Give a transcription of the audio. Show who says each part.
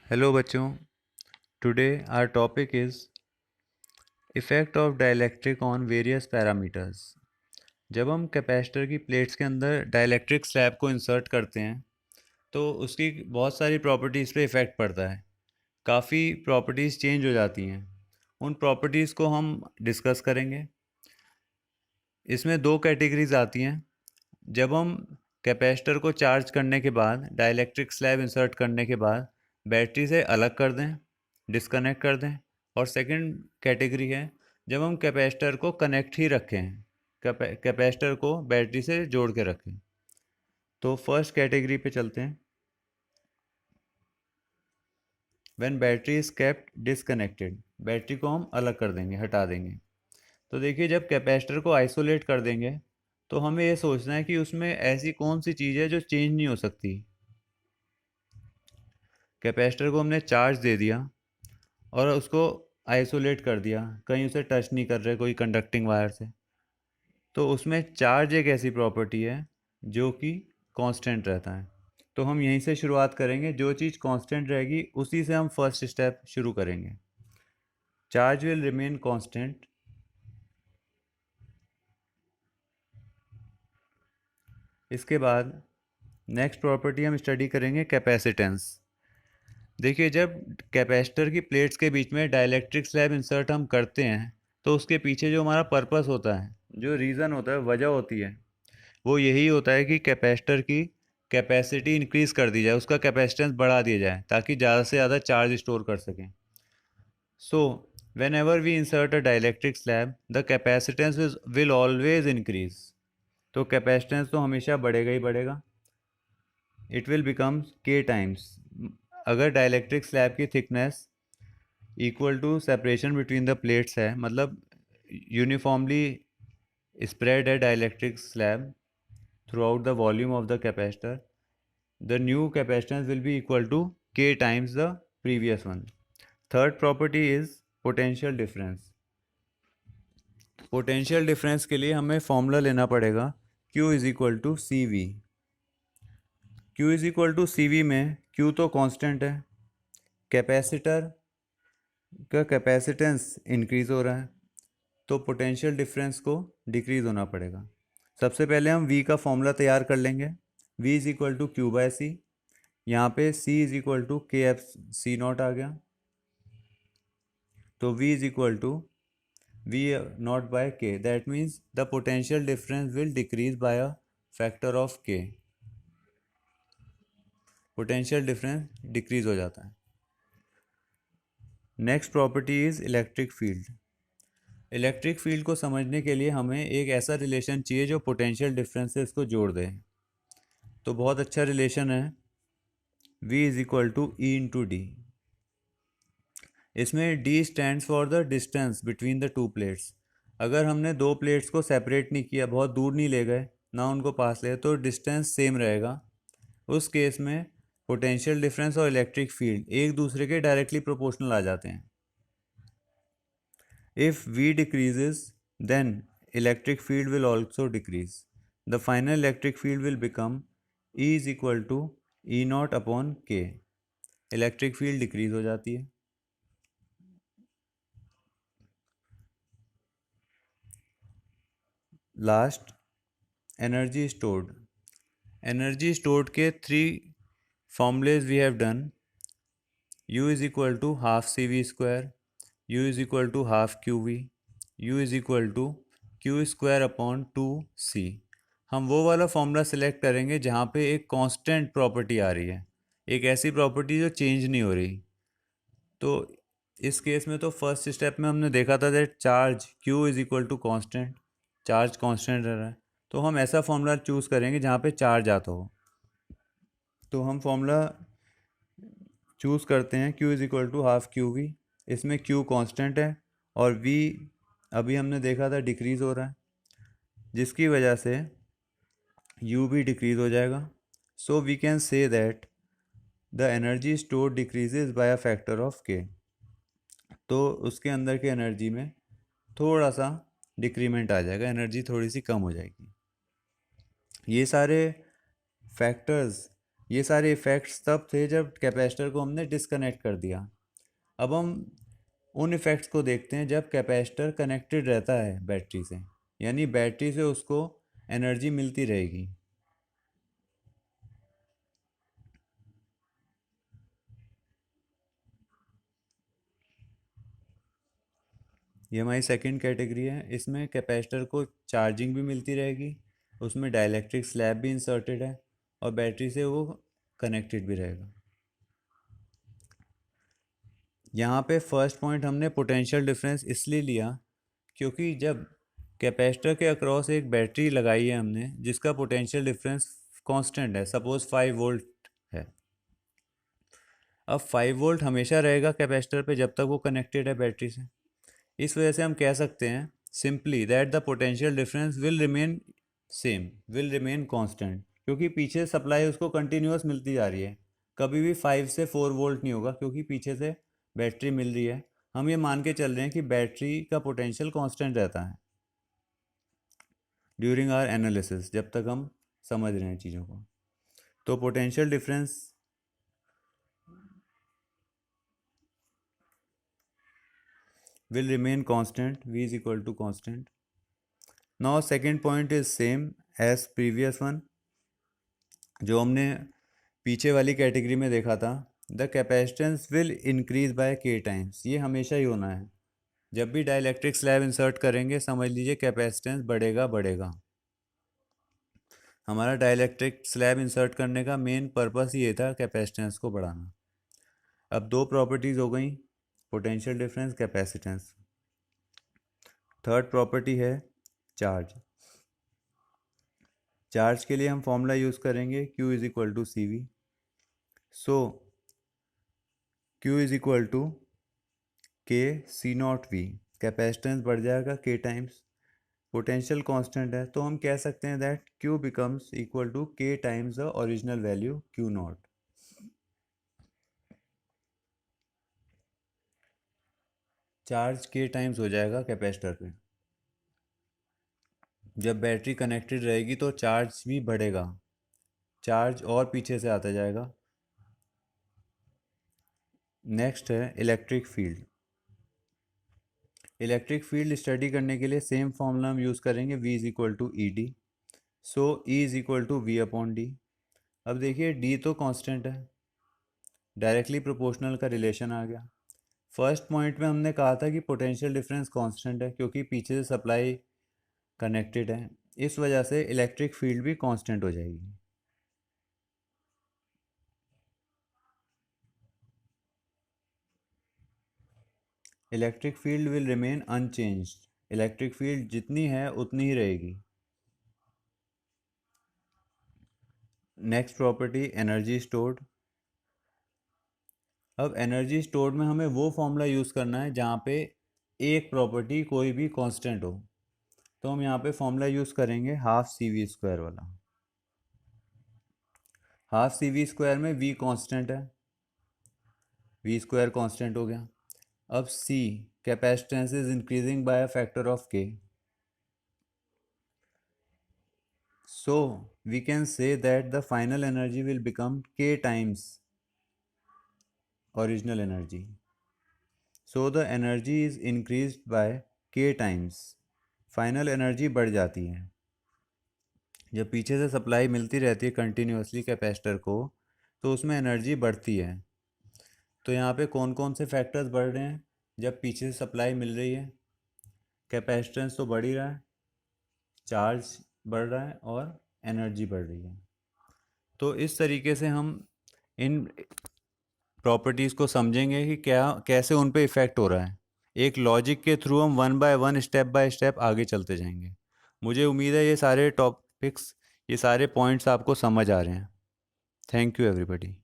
Speaker 1: Hello बच्चों, today our topic is effect of dielectric on various parameters. जब हम capacitor की प्लेट्स के अंदर डाइलेक्ट्रिक स्लैब को इंसर्ट करते हैं तो उसकी बहुत सारी प्रॉपर्टीज़ पे इफ़ेक्ट पड़ता है। काफ़ी प्रॉपर्टीज़ चेंज हो जाती हैं। उन प्रॉपर्टीज़ को हम डिस्कस करेंगे। इसमें दो कैटेगरीज आती हैं। जब हम कैपेसिटर को चार्ज करने के बाद डाइलेक्ट्रिक स्लैब इंसर्ट करने के बाद बैटरी से अलग कर दें, डिस्कनेक्ट कर दें। और सेकंड कैटेगरी है जब हम कैपेसिटर को कनेक्ट ही रखें, कैपेसिटर को बैटरी से जोड़ के रखें। तो फर्स्ट कैटेगरी पे चलते हैं। When battery is kept disconnected, battery को हम अलग कर देंगे, हटा देंगे। तो देखिए, जब कैपेसिटर को आइसोलेट कर देंगे तो हमें ये सोचना है कि उसमें ऐसी कौन सी चीज़ है जो चेंज नहीं हो सकती। कैपेसिटर को हमने चार्ज दे दिया और उसको आइसोलेट कर दिया, कहीं उसे टच नहीं कर रहे कोई कंडक्टिंग वायर से। तो उसमें चार्ज एक ऐसी प्रॉपर्टी है जो कि कांस्टेंट रहता है। तो हम यहीं से शुरुआत करेंगे। जो चीज़ कांस्टेंट रहेगी उसी से हम फर्स्ट स्टेप शुरू करेंगे। Charge will remain constant. इसके बाद नेक्स्ट प्रॉपर्टी हम स्टडी करेंगे कैपेसिटेंस। देखिए, जब कैपेसिटर की प्लेट्स के बीच में डाइलेक्ट्रिक स्लैब इंसर्ट हम करते हैं तो उसके पीछे जो हमारा पर्पस होता है, जो रीज़न होता है, वजह होती है, वो यही होता है कि कैपेसिटर की कैपेसिटी इंक्रीज़ कर दी जाए, उसका कैपेसिटेंस बढ़ा दिया जाए ताकि ज़्यादा से ज़्यादा चार्ज स्टोर कर सकें। So whenever we insert a dielectric slab the capacitance will always increase. तो कैपेसिटेंस तो हमेशा बढ़ेगा ही बढ़ेगा। It will become K times. अगर डाइलेक्ट्रिक स्लैब की thickness equal to separation between the plates है, मतलब यूनिफॉर्मली स्प्रेड है dielectric slab throughout the volume of the capacitor, the new capacitance will be equal to k times the previous one. Third property is potential difference. Potential difference के लिए हमें formula लेना पड़ेगा Q is equal to CV। Q is equal to CV में Q तो constant है, capacitor का capacitance increase हो रहा है, तो पोटेंशियल डिफरेंस को डिक्रीज होना पड़ेगा। सबसे पहले हम V का फॉर्मूला तैयार कर लेंगे। V is equal to Q by C. यहाँ पे C is equal to K epsilon naught आ गया। तो V is equal to V naught by K. That means the potential difference will decrease by a factor of K. Potential difference decrease हो जाता है। Next property is electric field. Electric field को समझने के लिए हमें एक ऐसा रिलेशन चाहिए जो पोटेंशियल डिफरेंसेस को जोड़ दे। तो बहुत अच्छा रिलेशन है, V is equal to E into D. इसमें D stands for the distance between the two plates. अगर हमने दो प्लेट्स को सेपरेट नहीं किया, बहुत दूर नहीं ले गए, ना उनको पास ले, तो डिस्टेंस सेम रहेगा। उस केस में पोटेंशियल डिफरेंस और इलेक्ट्रिक फील्ड एक दूसरे के डायरेक्टली प्रोपोर्शनल आ जाते हैं। If V decreases then electric field will also decrease. The final electric field will become E is equal to E naught upon K. Electric field decrease हो जाती है। Last, energy stored. Energy stored के three formulae we have done. U is equal to half C V square, U is equal to half Q V, U is equal to Q square upon two C. हम वो वाला formula select करेंगे जहाँ पे एक constant property आ रही है, एक ऐसी प्रॉपर्टी जो चेंज नहीं हो रही। तो इस केस में तो फर्स्ट स्टेप में हमने देखा था that charge Q is equal to constant, charge constant रह रहा है। तो हम ऐसा फॉर्मूला चूज़ करेंगे जहाँ पे चार्ज आता हो। तो हम फॉर्मूला चूज़ करते हैं Q is equal to half Q V. इसमें Q कांस्टेंट है और V अभी हमने देखा था डिक्रीज़ हो रहा है, जिसकी वजह से U भी डिक्रीज़ हो जाएगा। So we can say that the energy store decreases by a factor of K। तो उसके अंदर की एनर्जी में थोड़ा सा डिक्रीमेंट आ जाएगा, एनर्जी थोड़ी सी कम हो जाएगी। ये सारे फैक्टर्स ये सारे इफ़ेक्ट्स तब थे जब कैपेसिटर को हमने डिसकनेक्ट कर दिया। अब हम उन इफ़ेक्ट्स को देखते हैं जब कैपेसिटर कनेक्टेड रहता है बैटरी से, यानी बैटरी से उसको एनर्जी मिलती रहेगी। ये हमारी सेकंड कैटेगरी है। इसमें कैपेसिटर को चार्जिंग भी मिलती रहेगी, उसमें डाइलेक्ट्रिक स्लैब भी इंसर्टेड है और बैटरी से वो कनेक्टेड भी रहेगा। यहाँ पे फर्स्ट पॉइंट हमने पोटेंशियल डिफरेंस इसलिए लिया क्योंकि जब कैपेसिटर के अक्रॉस एक बैटरी लगाई है हमने जिसका पोटेंशियल डिफरेंस कांस्टेंट है, सपोज 5 वोल्ट है। अब 5 वोल्ट हमेशा रहेगा कैपेसिटर पे जब तक वो कनेक्टेड है बैटरी से। इस वजह से हम कह सकते हैं simply that the potential difference will remain same, will remain constant, क्योंकि पीछे सप्लाई उसको कंटिन्यूस मिलती जा रही है। कभी भी 5 से 4 वोल्ट नहीं होगा क्योंकि पीछे से बैटरी मिल रही है। हम ये मान के चल रहे हैं कि बैटरी का पोटेंशियल कांस्टेंट रहता है ड्यूरिंग आवर एनालिसिस, जब तक हम समझ रहे हैं चीज़ों को। तो potential difference will remain constant, v is equal to constant. Now second point is same as previous one जो हमने पीछे वाली कैटेगरी में देखा था। The capacitance will increase by k times, ये हमेशा ही होना है। जब भी डाइलेक्ट्रिक स्लैब इंसर्ट करेंगे समझ लीजिए कैपेसिटेंस बढ़ेगा बढ़ेगा। हमारा डाइलेक्ट्रिक स्लैब इंसर्ट करने का मेन पर्पस ये था कैपेसिटेंस को बढ़ाना। अब दो प्रॉपर्टीज़ हो गई, potential difference, capacitance. Third property है चार्ज। चार्ज के लिए हम फॉर्मूला यूज़ करेंगे Q is equal to C V. So Q is equal to K C not we. Capacitance बढ़ जाएगा K टाइम्स, पोटेंशियल कांस्टेंट है, तो हम कह सकते हैं that Q becomes equal to K times the original value Q not. Charge K times हो जाएगा कैपेसिटर पे। जब बैटरी कनेक्टेड रहेगी तो चार्ज भी बढ़ेगा, चार्ज और पीछे से आता जाएगा। नेक्स्ट है electric field. Electric field study करने के लिए सेम फॉर्मूला हम यूज़ करेंगे, V is equal to E D. So E is equal to V upon D. अब देखिए D तो कांस्टेंट है, डायरेक्टली प्रोपोर्शनल का रिलेशन आ गया। फर्स्ट पॉइंट में हमने कहा था कि पोटेंशियल डिफरेंस कांस्टेंट है क्योंकि पीछे से सप्लाई कनेक्टेड है, इस वजह से इलेक्ट्रिक फील्ड भी कांस्टेंट हो जाएगी। Electric field will remain unchanged, electric field जितनी है उतनी ही रहेगी। Next property energy stored. अब एनर्जी स्टोर्ड में हमें वो फॉर्मूला यूज़ करना है जहाँ पे एक प्रॉपर्टी कोई भी कांस्टेंट हो, तो हम यहाँ पे फॉर्मूला यूज़ करेंगे हाफ सी वी स्क्वायर वाला। हाफ सी वी स्क्वायर में v कांस्टेंट है, v स्क्वायर कांस्टेंट हो गया। अब c capacitance is increasing by a factor of k, so we can say that the final energy will become k times original energy. So the energy is increased by k times, final energy बढ़ जाती है। जब पीछे से supply मिलती रहती है continuously capacitor को तो उसमें एनर्जी बढ़ती है। तो यहाँ पे कौन कौन से फैक्टर्स बढ़ रहे हैं जब पीछे से सप्लाई मिल रही है? कैपेसिटेंस तो बढ़ ही रहा है, चार्ज बढ़ रहा है और एनर्जी बढ़ रही है। तो इस तरीके से हम इन प्रॉपर्टीज़ को समझेंगे कि क्या कैसे उन पे इफ़ेक्ट हो रहा है। एक लॉजिक के थ्रू हम one by one step by step आगे चलते जाएंगे। मुझे उम्मीद है ये सारे टॉपिक्स, ये सारे पॉइंट्स आपको समझ आ रहे हैं। Thank you everybody.